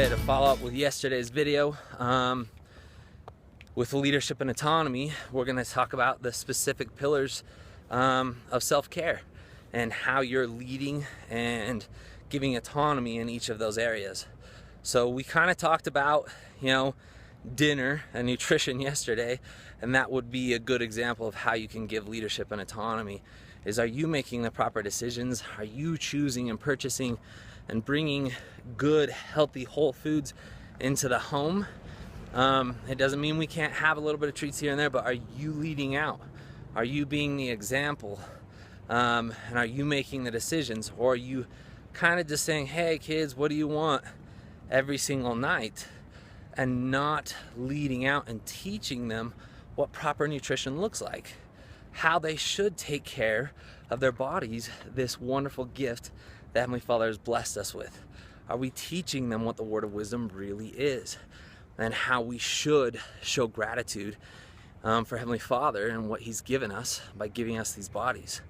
today to follow up with yesterday's video. With leadership and autonomy, we're going to talk about the specific pillars of self-care and how you're leading and giving autonomy in each of those areas. So we kind of talked about, dinner and nutrition yesterday, and that would be a good example of how you can give leadership and autonomy. Are you making the proper decisions? Are you choosing and purchasing and bringing good, healthy, whole foods into the home? It doesn't mean we can't have a little bit of treats here and there, but are you leading out? Are you being the example? And are you making the decisions? Or are you kind of just saying, hey kids, what do you want every single night? And not leading out and teaching them what proper nutrition looks like, how they should take care of their bodies, this wonderful gift that Heavenly Father has blessed us with. Are we teaching them what the word of wisdom really is, and how we should show gratitude for Heavenly Father and what He's given us by giving us these bodies?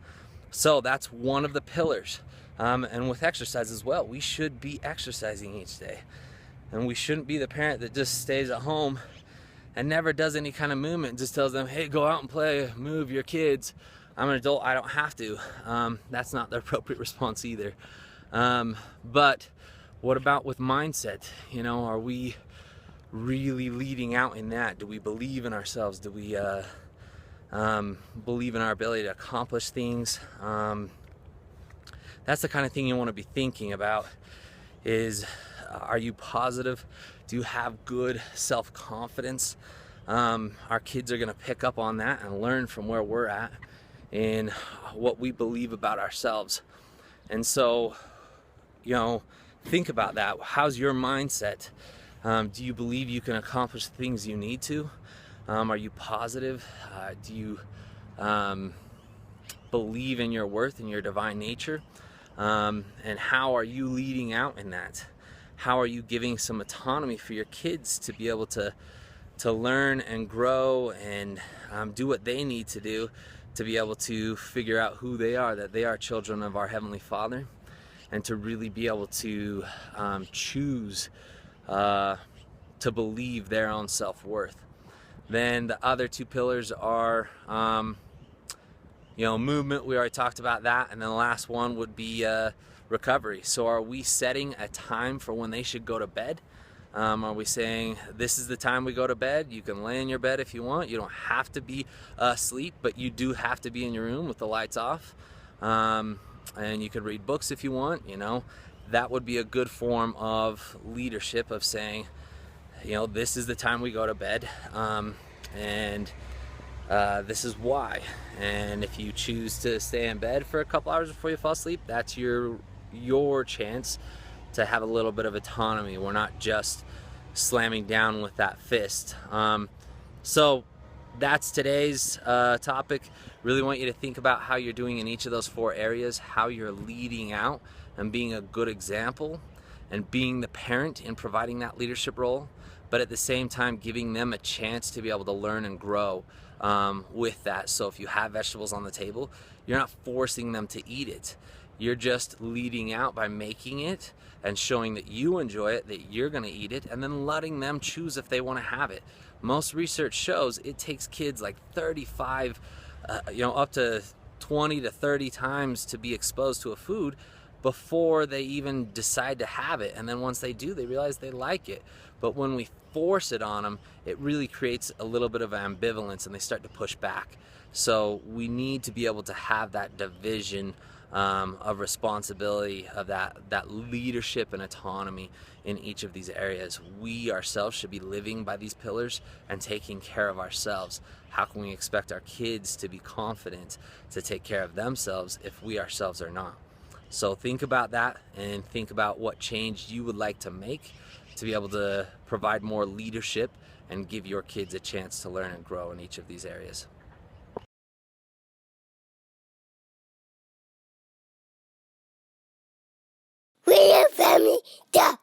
So that's one of the pillars. And with exercise as well, we should be exercising each day. And we shouldn't be the parent that just stays at home and never does any kind of movement and just tells them, hey, go out and play, move your kids. I'm an adult, I don't have to. That's not the appropriate response either. But what about with mindset? Are we really leading out in that? Do we believe in ourselves? Do we believe in our ability to accomplish things? That's the kind of thing you want to be thinking about is, are you positive? Do you have good self-confidence? Our kids are going to pick up on that and learn from where we're at and what we believe about ourselves. And so, think about that. How's your mindset? Do you believe you can accomplish the things you need to? Are you positive? Do you believe in your worth and your divine nature? And how are you leading out in that? How are you giving some autonomy for your kids to be able to learn and grow and do what they need to do to be able to figure out who they are, that they are children of our Heavenly Father, and to really be able to choose to believe their own self-worth? Then the other two pillars are movement. We already talked about that. And then the last one would be recovery. So are we setting a time for when they should go to bed? Are we saying this is the time we go to bed? You can lay in your bed if you want. You don't have to be asleep, but you do have to be in your room with the lights off. And you can read books if you want. That would be a good form of leadership, of saying, this is the time we go to bed, and this is why. And if you choose to stay in bed for a couple hours before you fall asleep, that's your chance to have a little bit of autonomy. We're not just slamming down with that fist. So that's today's topic. Really want you to think about how you're doing in each of those four areas, how you're leading out and being a good example and being the parent in providing that leadership role, but at the same time giving them a chance to be able to learn and grow with that. So if you have vegetables on the table, you're not forcing them to eat it. You're just leading out by making it and showing that you enjoy it, that you're going to eat it, and then letting them choose if they want to have it. Most research shows it takes kids like 35, up to 20 to 30 times to be exposed to a food before they even decide to have it. And then once they do, they realize they like it. But when we force it on them, it really creates a little bit of ambivalence and they start to push back. So we need to be able to have that division of responsibility, of that leadership and autonomy in each of these areas. We ourselves should be living by these pillars and taking care of ourselves. How can we expect our kids to be confident to take care of themselves if we ourselves are not? So think about that and think about what change you would like to make to be able to provide more leadership and give your kids a chance to learn and grow in each of these areas. We're FamilyTough.